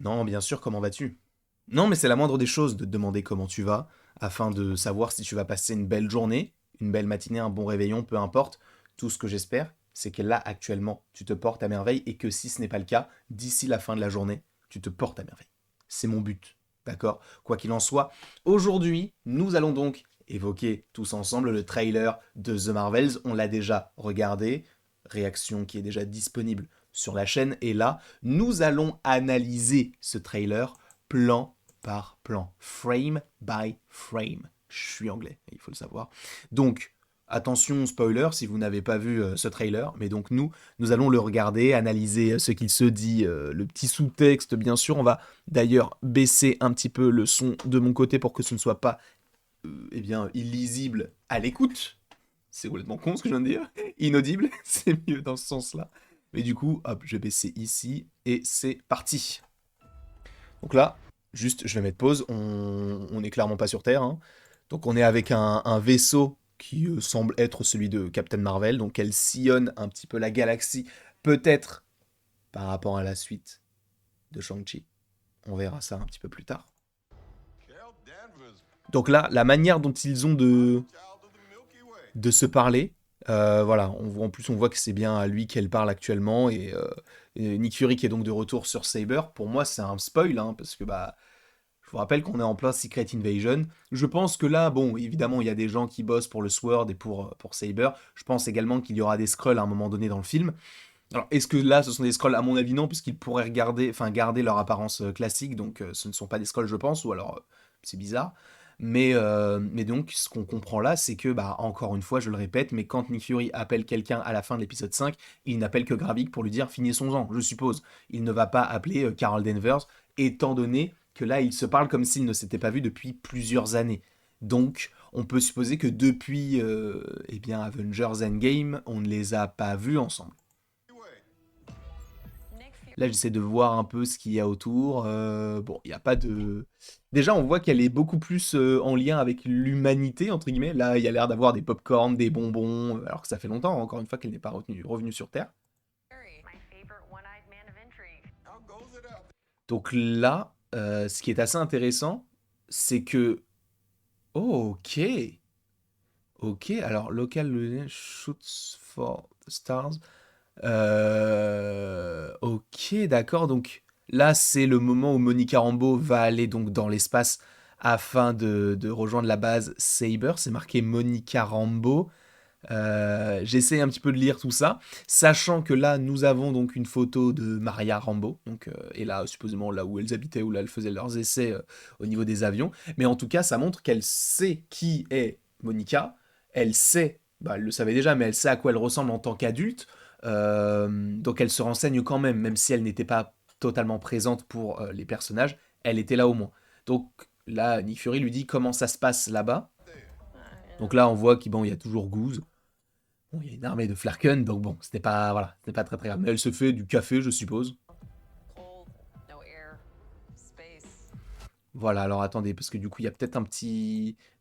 Non, bien sûr, comment vas-tu? Non, mais c'est la moindre des choses de te demander comment tu vas, afin de savoir si tu vas passer une belle journée, une belle matinée, un bon réveillon, peu importe. Tout ce que j'espère, c'est que là, actuellement, tu te portes à merveille et que si ce n'est pas le cas, d'ici la fin de la journée, tu te portes à merveille. C'est mon but, d'accord? Quoi qu'il en soit, aujourd'hui, nous allons donc évoquer tous ensemble le trailer de The Marvels. On l'a déjà regardé, réaction qui est déjà disponible sur la chaîne, et là, nous allons analyser ce trailer plan par plan, frame by frame. Je suis anglais, il faut le savoir. Donc, attention spoiler si vous n'avez pas vu ce trailer, mais donc nous allons le regarder, analyser ce qu'il se dit, le petit sous-texte bien sûr. On va d'ailleurs baisser un petit peu le son de mon côté pour que ce ne soit pas eh bien, illisible à l'écoute. C'est complètement con ce que je viens de dire. Inaudible, c'est mieux dans ce sens-là. Mais du coup, hop, je vais baisser ici et c'est parti. Donc là, juste, je vais mettre pause. On est clairement pas sur Terre, hein. Donc on est avec un vaisseau qui semble être celui de Captain Marvel. Donc elle sillonne un petit peu la galaxie, peut-être par rapport à la suite de Shang-Chi. On verra ça un petit peu plus tard. Donc là, la manière dont ils ont de se parler, voilà, en plus on voit que c'est bien à lui qu'elle parle actuellement, et Nick Fury qui est donc de retour sur Saber, pour moi c'est un spoil, hein, parce que bah, je vous rappelle qu'on est en plein Secret Invasion. Je pense que là, bon, évidemment, il y a des gens qui bossent pour le Sword et pour Saber. Je pense également qu'il y aura des Skrulls à un moment donné dans le film. Alors, est-ce que là, ce sont des Skrulls? À mon avis, non, puisqu'ils pourraient garder leur apparence classique, donc ce ne sont pas des Skrulls, je pense, ou alors c'est bizarre. Mais donc, ce qu'on comprend là, c'est que, bah, encore une fois, je le répète, mais quand Nick Fury appelle quelqu'un à la fin de l'épisode 5, il n'appelle que Gravik pour lui dire finissons-en, je suppose. Il ne va pas appeler Carol Danvers, étant donné que là, ils se parlent comme s'ils ne s'étaient pas vus depuis plusieurs années. Donc, on peut supposer que depuis eh bien, Avengers Endgame, on ne les a pas vus ensemble. Là, j'essaie de voir un peu ce qu'il y a autour. Bon, il n'y a pas de... Déjà, on voit qu'elle est beaucoup plus en lien avec l'humanité, entre guillemets. Là, il y a l'air d'avoir des pop-corn, des bonbons, alors que ça fait longtemps, encore une fois, qu'elle n'est pas revenue sur Terre. Donc là, ce qui est assez intéressant, c'est que... Oh, ok. Ok, alors, local shoots for stars. Ok, d'accord. Donc là, c'est le moment où Monica Rambeau va aller donc dans l'espace afin de rejoindre la base Saber. C'est marqué Monica Rambeau. J'essaie un petit peu de lire tout ça, sachant que là, nous avons donc une photo de Maria Rambeau, donc, et là, supposément, là où elles habitaient, où là, elles faisaient leurs essais au niveau des avions. Mais en tout cas, ça montre qu'elle sait qui est Monica. Elle sait, bah, elle le savait déjà, mais elle sait à quoi elle ressemble en tant qu'adulte. Donc elle se renseigne quand même, même si elle n'était pas totalement présente pour les personnages, elle était là au moins. Donc là, Nick Fury lui dit comment ça se passe là-bas. Donc là, on voit qu'il bon, y a toujours Goose. Bon, il y a une armée de Flarken, donc bon, c'était pas, voilà, c'était pas très très grave. Mais elle se fait du café, je suppose. Voilà, alors attendez, parce que du coup, il y a peut-être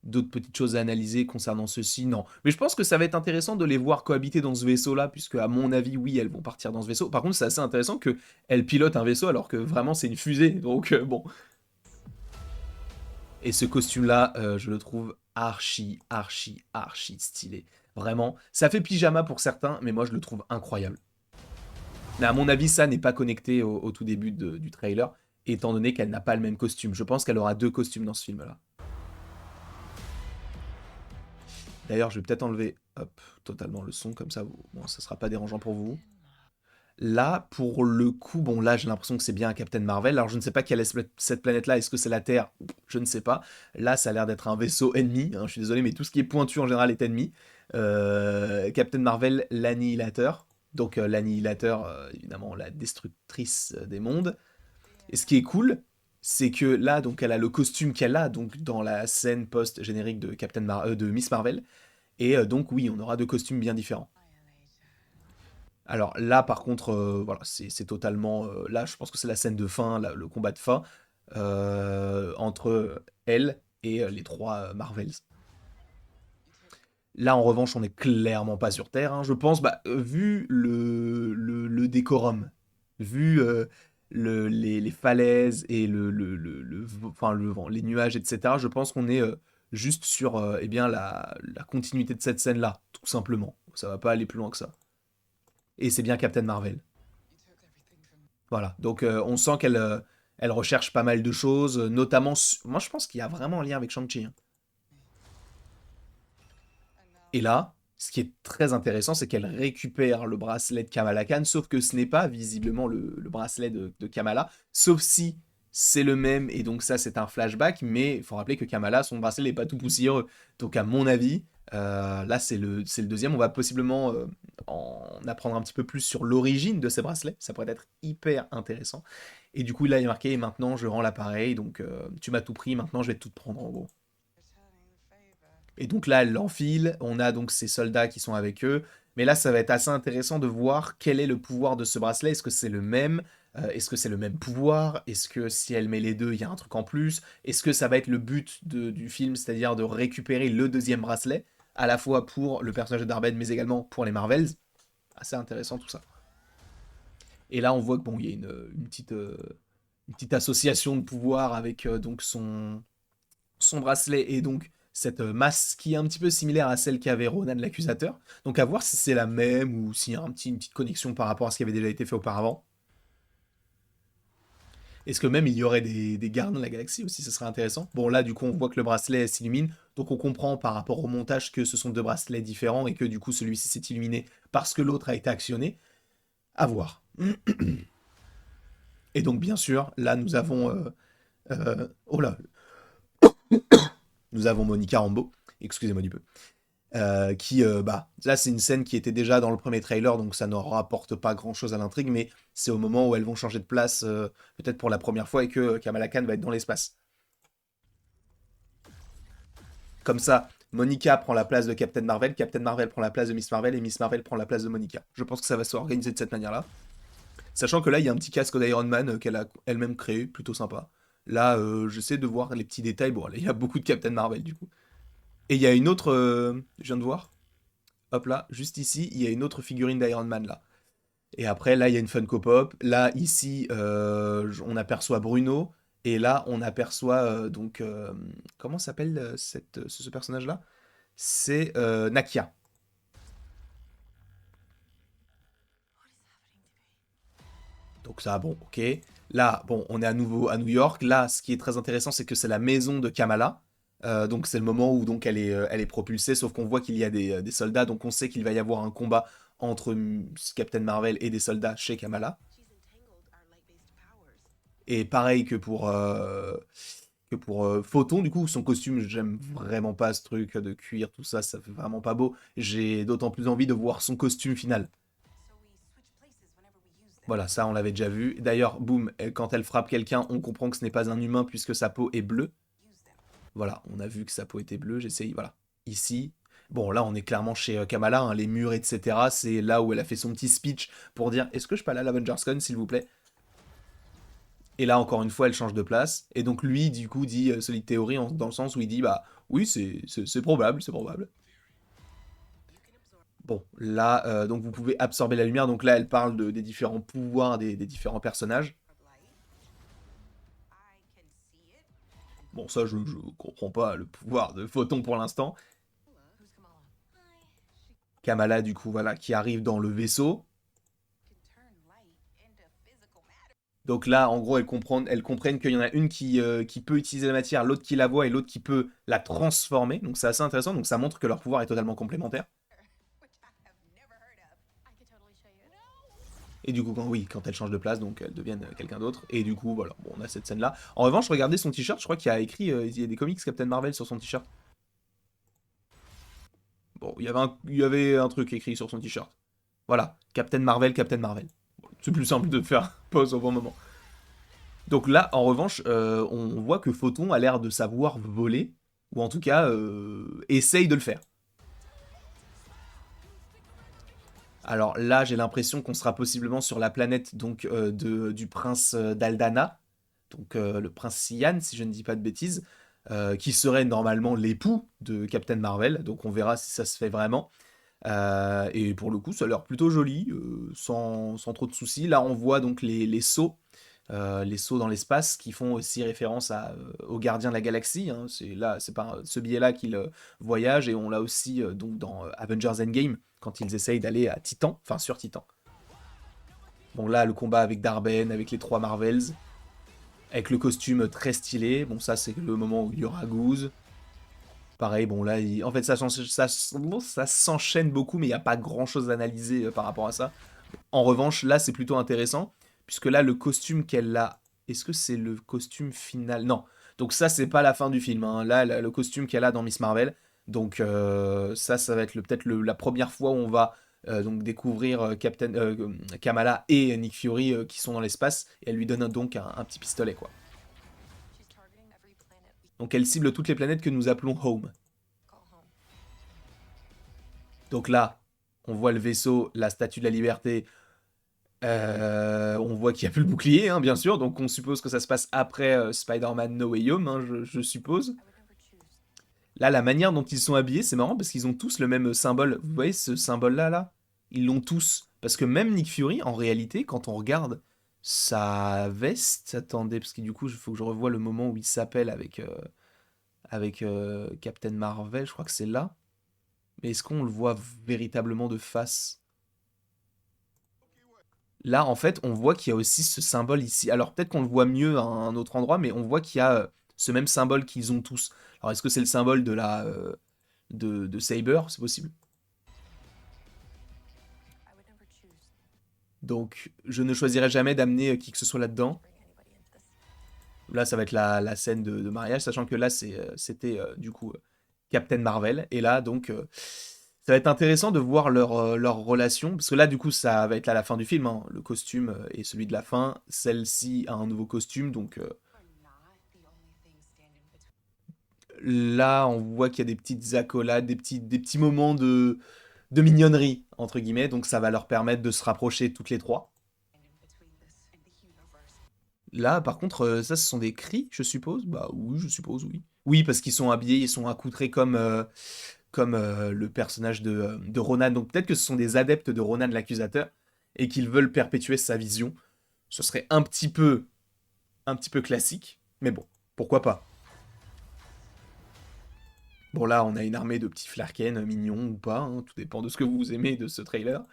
d'autres petites choses à analyser concernant ceci. Non. Mais je pense que ça va être intéressant de les voir cohabiter dans ce vaisseau-là, puisque, à mon avis, oui, elles vont partir dans ce vaisseau. Par contre, c'est assez intéressant qu'elles pilotent un vaisseau alors que vraiment c'est une fusée. Donc, bon. Et ce costume-là, je le trouve archi stylé. Vraiment. Ça fait pyjama pour certains, mais moi, je le trouve incroyable. Mais à mon avis, ça n'est pas connecté au tout début du trailer, étant donné qu'elle n'a pas le même costume. Je pense qu'elle aura deux costumes dans ce film-là. D'ailleurs, je vais peut-être enlever hop, totalement le son, comme ça, bon, ça sera pas dérangeant pour vous. Là, pour le coup, bon, là, j'ai l'impression que c'est bien un Captain Marvel. Alors, je ne sais pas quelle est cette planète-là. Est-ce que c'est la Terre? Je ne sais pas. Là, ça a l'air d'être un vaisseau ennemi, hein, je suis désolé, mais tout ce qui est pointu en général est ennemi. Captain Marvel, l'annihilateur. Donc, l'annihilateur, évidemment, la destructrice des mondes. Et ce qui est cool, c'est que là, donc, elle a le costume qu'elle a donc dans la scène post-générique de de Miss Marvel. Et donc, oui, on aura deux costumes bien différents. Alors là, par contre, voilà, c'est totalement. Là, je pense que c'est la scène de fin, le combat de fin entre elle et les trois Marvels. Là, en revanche, on est clairement pas sur Terre, hein, je pense, bah, vu le décorum, vu les falaises et enfin, le vent, les nuages, etc., je pense qu'on est juste sur eh bien, la continuité de cette scène-là, tout simplement. Ça va pas aller plus loin que ça. Et c'est bien Captain Marvel. Voilà, donc on sent qu'elle recherche pas mal de choses, notamment... Moi, je pense qu'il y a vraiment un lien avec Shang-Chi, hein. Et là, ce qui est très intéressant, c'est qu'elle récupère le bracelet de Kamala Khan, sauf que ce n'est pas visiblement le bracelet de Kamala, sauf si c'est le même, et donc ça c'est un flashback, mais il faut rappeler que Kamala, son bracelet n'est pas tout poussiéreux. Donc à mon avis, là c'est le deuxième, on va possiblement en apprendre un petit peu plus sur l'origine de ces bracelets, ça pourrait être hyper intéressant. Et du coup là il est marqué, maintenant je rends l'appareil, donc tu m'as tout pris, maintenant je vais tout te prendre en gros. Et donc là, elle l'enfile, on a donc ces soldats qui sont avec eux, mais là, ça va être assez intéressant de voir quel est le pouvoir de ce bracelet, est-ce que c'est le même, est-ce que c'est le même pouvoir, est-ce que si elle met les deux, il y a un truc en plus, est-ce que ça va être le but du film, c'est-à-dire de récupérer le deuxième bracelet, à la fois pour le personnage de Darben, mais également pour les Marvels. Assez intéressant tout ça. Et là, on voit que bon, il y a une petite association de pouvoir avec donc son bracelet et donc cette masse qui est un petit peu similaire à celle qu'avait Ronan l'accusateur. Donc à voir si c'est la même ou s'il y a une petite connexion par rapport à ce qui avait déjà été fait auparavant. Est-ce que même il y aurait des gardiens de la galaxie aussi, ce serait intéressant. Bon là du coup on voit que le bracelet s'illumine, donc on comprend par rapport au montage que ce sont deux bracelets différents et que du coup celui-ci s'est illuminé parce que l'autre a été actionné. À voir. Et donc bien sûr, là nous avons... oh là, nous avons Monica Rambeau, excusez-moi du peu, qui, bah, là c'est une scène qui était déjà dans le premier trailer, donc ça ne rapporte pas grand-chose à l'intrigue, mais c'est au moment où elles vont changer de place, peut-être pour la première fois, et que Kamala Khan va être dans l'espace. Comme ça, Monica prend la place de Captain Marvel prend la place de Miss Marvel, et Miss Marvel prend la place de Monica. Je pense que ça va s'organiser de cette manière-là. Sachant que là, il y a un petit casque d'Iron Man qu'elle a elle-même créé, plutôt sympa. Là, j'essaie de voir les petits détails. Bon, là, il y a beaucoup de Captain Marvel, du coup. Et il y a une autre, je viens de voir, hop là, juste ici, il y a une autre figurine d'Iron Man là. Et après, là, il y a une Funko Pop. Là, ici, on aperçoit Bruno. Et là, on aperçoit donc comment s'appelle ce personnage-là? C'est Nakia. Donc ça, bon, ok. Là, bon, on est à nouveau à New York. Là, ce qui est très intéressant, c'est que c'est la maison de Kamala. Donc c'est le moment où donc elle est propulsée, sauf qu'on voit qu'il y a des soldats, donc on sait qu'il va y avoir un combat entre Captain Marvel et des soldats chez Kamala. Et pareil que pour Photon, du coup, son costume, j'aime vraiment pas ce truc de cuir, tout ça, ça fait vraiment pas beau. J'ai d'autant plus envie de voir son costume final. Voilà, ça on l'avait déjà vu. D'ailleurs, boum, quand elle frappe quelqu'un, on comprend que ce n'est pas un humain puisque sa peau est bleue. Voilà, on a vu que sa peau était bleue, j'essaye, voilà. Ici, bon là on est clairement chez Kamala, hein, les murs, etc. C'est là où elle a fait son petit speech pour dire est-ce que je peux aller à l'Avengers s'il vous plaît. Et là encore une fois elle change de place. Et donc lui du coup dit Solid Theory dans le sens où il dit bah oui c'est probable, c'est probable. Bon, là, donc vous pouvez absorber la lumière. Donc là, elle parle des différents pouvoirs des différents personnages. Bon, ça, je comprends pas le pouvoir de Photon pour l'instant. Kamala, du coup, voilà, qui arrive dans le vaisseau. Donc là, en gros, elles comprennent qu'il y en a une qui peut utiliser la matière, l'autre qui la voit et l'autre qui peut la transformer. Donc c'est assez intéressant. Donc ça montre que leur pouvoir est totalement complémentaire. Et du coup, quand elles changent de place, donc elles deviennent quelqu'un d'autre. Et du coup, voilà, bon, on a cette scène-là. En revanche, regardez son t-shirt, je crois qu'il y a écrit, il y a des comics Captain Marvel sur son t-shirt. Bon, il y avait un truc écrit sur son t-shirt. Voilà, Captain Marvel, Captain Marvel. Bon, c'est plus simple de faire pause au bon moment. Donc là, en revanche, on voit que Photon a l'air de savoir voler, ou en tout cas, essaye de le faire. Alors là, j'ai l'impression qu'on sera possiblement sur la planète donc du prince d'Aldana, donc le prince Sian, si je ne dis pas de bêtises, qui serait normalement l'époux de Captain Marvel. Donc on verra si ça se fait vraiment. Et pour le coup, ça a l'air plutôt joli, sans trop de soucis. Là, on voit donc les sceaux les sauts dans l'espace, qui font aussi référence aux gardiens de la galaxie, hein. C'est par ce biais-là qu'ils voyagent, et on l'a aussi donc dans Avengers Endgame, quand ils essayent d'aller à Titan, enfin sur Titan. Bon là, le combat avec Darben, avec les 3 Marvels, avec le costume très stylé. Bon, ça c'est le moment où il y aura Goose. Pareil, bon là, en fait ça s'enchaîne beaucoup, mais il n'y a pas grand-chose à analyser par rapport à ça. En revanche, là c'est plutôt intéressant, puisque là le costume qu'elle a... Est-ce que c'est le costume final? Non. Donc ça c'est pas la fin du film, hein. Là, le costume qu'elle a dans Miss Marvel. Donc ça va être peut-être la première fois où on va donc découvrir Kamala et Nick Fury qui sont dans l'espace, et elle lui donne donc un petit pistolet, quoi. Donc elle cible toutes les planètes que nous appelons Home. Donc là, on voit le vaisseau, la Statue de la Liberté. On voit qu'il n'y a plus le bouclier, hein, bien sûr. Donc on suppose que ça se passe après Spider-Man No Way Home, hein, je suppose. Là, la manière dont ils sont habillés, c'est marrant parce qu'ils ont tous le même symbole. Vous voyez ce symbole-là, là? Ils l'ont tous. Parce que même Nick Fury, en réalité, quand on regarde sa veste... Attendez, parce que du coup, il faut que je revoie le moment où il s'appelle avec Captain Marvel. Je crois que c'est là. Mais est-ce qu'on le voit véritablement de face? Là, en fait, on voit qu'il y a aussi ce symbole ici. Alors, peut-être qu'on le voit mieux à un autre endroit, mais on voit qu'il y a ce même symbole qu'ils ont tous. Alors, est-ce que c'est le symbole de Saber? C'est possible. Donc, je ne choisirai jamais d'amener qui que ce soit là-dedans. Là, ça va être la scène de mariage, sachant que là, c'était du coup Captain Marvel. Et là, donc, ça va être intéressant de voir leur relation, parce que là, du coup, ça va être là la fin du film, hein. Le costume est celui de la fin. Celle-ci a un nouveau costume, donc là, on voit qu'il y a des petites accolades, des petits moments de mignonnerie, entre guillemets, donc ça va leur permettre de se rapprocher toutes les trois. Là, par contre, ça, ce sont des cris, je suppose? Bah oui, je suppose, oui. Oui, parce qu'ils sont habillés, ils sont accoutrés comme le personnage de Ronan. Donc peut-être que ce sont des adeptes de Ronan l'accusateur et qu'ils veulent perpétuer sa vision. Ce serait un petit peu classique, mais bon, pourquoi pas. Bon là, on a une armée de petits flarken mignons ou pas, hein, tout dépend de ce que vous aimez de ce trailer.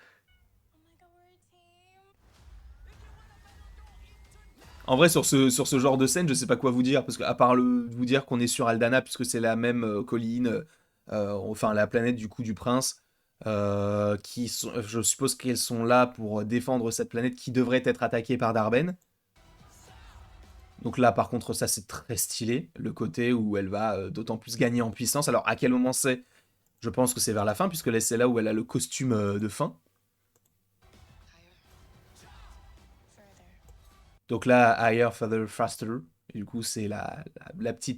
En vrai, sur ce genre de scène, je sais pas quoi vous dire, parce qu'à part vous dire qu'on est sur Aldana, puisque c'est la même colline, enfin la planète du coup du prince, je suppose qu'elles sont là pour défendre cette planète qui devrait être attaquée par Darben. Donc là, par contre, ça c'est très stylé, le côté où elle va d'autant plus gagner en puissance. Alors à quel moment c'est? Je pense que c'est vers la fin, puisque là c'est là où elle a le costume de fin. Donc là, Higher, Further, Faster. Et du coup, c'est le petit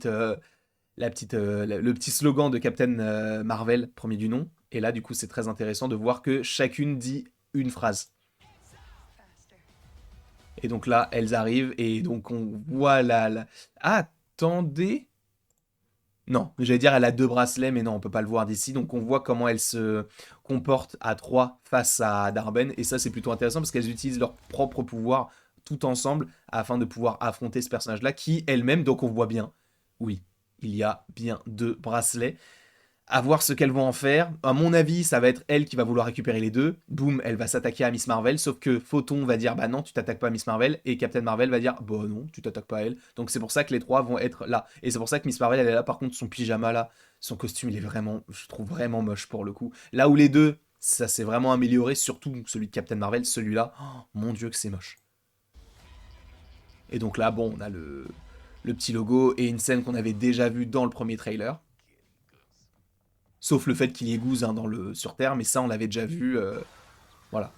slogan de Captain Marvel, premier du nom. Et là, du coup, c'est très intéressant de voir que chacune dit une phrase. Et donc là, elles arrivent et donc on voit Ah, attendez. Non, j'allais dire elle a deux bracelets, mais non, on peut pas le voir d'ici. Donc on voit comment elles se comportent à trois face à Darben. Et ça, c'est plutôt intéressant parce qu'elles utilisent leur propre pouvoir tout ensemble afin de pouvoir affronter ce personnage-là qui elle-même, donc on voit bien, oui, il y a bien deux bracelets. À voir ce qu'elles vont en faire. À mon avis, ça va être elle qui va vouloir récupérer les deux. Boum, elle va s'attaquer à Miss Marvel. Sauf que Photon va dire bah non, tu t'attaques pas à Miss Marvel. Et Captain Marvel va dire bah non, tu t'attaques pas à elle. Donc c'est pour ça que les trois vont être là. Et c'est pour ça que Miss Marvel, elle est là. Par contre, son pyjama là, son costume, il est vraiment, je trouve vraiment moche pour le coup. Là où les deux, ça s'est vraiment amélioré. Surtout celui de Captain Marvel, celui-là, oh, mon dieu que c'est moche. Et donc là, bon, on a le petit logo et une scène qu'on avait déjà vue dans le premier trailer. Sauf le fait qu'il y ait Goose hein, sur Terre, mais ça on l'avait déjà vu. Voilà.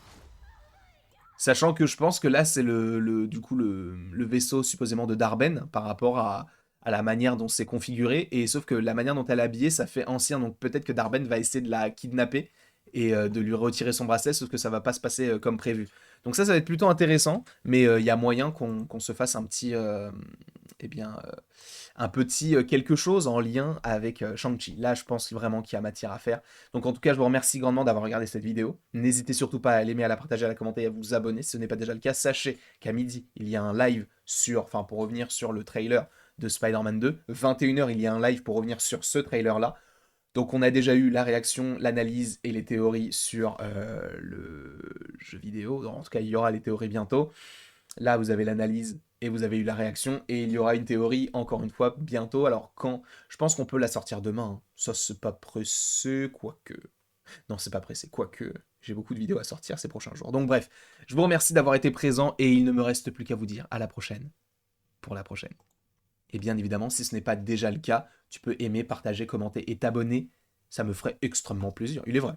Sachant que je pense que là c'est du coup le vaisseau supposément de Darben par rapport à la manière dont c'est configuré. Et sauf que la manière dont elle est habillée, ça fait ancien. Donc peut-être que Darben va essayer de la kidnapper et de lui retirer son bracelet, sauf que ça va pas se passer comme prévu. Donc ça va être plutôt intéressant, mais il y a moyen qu'on se fasse eh bien, un petit quelque chose en lien avec Shang-Chi. Là, je pense vraiment qu'il y a matière à faire. Donc en tout cas, je vous remercie grandement d'avoir regardé cette vidéo. N'hésitez surtout pas à l'aimer, à la partager, à la commenter et à vous abonner si ce n'est pas déjà le cas. Sachez qu'à midi, il y a un live enfin pour revenir sur le trailer de Spider-Man 2. 21h, il y a un live pour revenir sur ce trailer-là. Donc on a déjà eu la réaction, l'analyse et les théories sur le jeu vidéo. En tout cas, il y aura les théories bientôt. Là, vous avez l'analyse et vous avez eu la réaction. Et il y aura une théorie, encore une fois, bientôt. Alors quand? Je pense qu'on peut la sortir demain, hein. Ça, c'est pas pressé, quoique... Non, c'est pas pressé, quoique... J'ai beaucoup de vidéos à sortir ces prochains jours. Donc bref, je vous remercie d'avoir été présent et il ne me reste plus qu'à vous dire à la prochaine pour la prochaine. Et bien évidemment, si ce n'est pas déjà le cas, tu peux aimer, partager, commenter et t'abonner. Ça me ferait extrêmement plaisir. Il est vrai.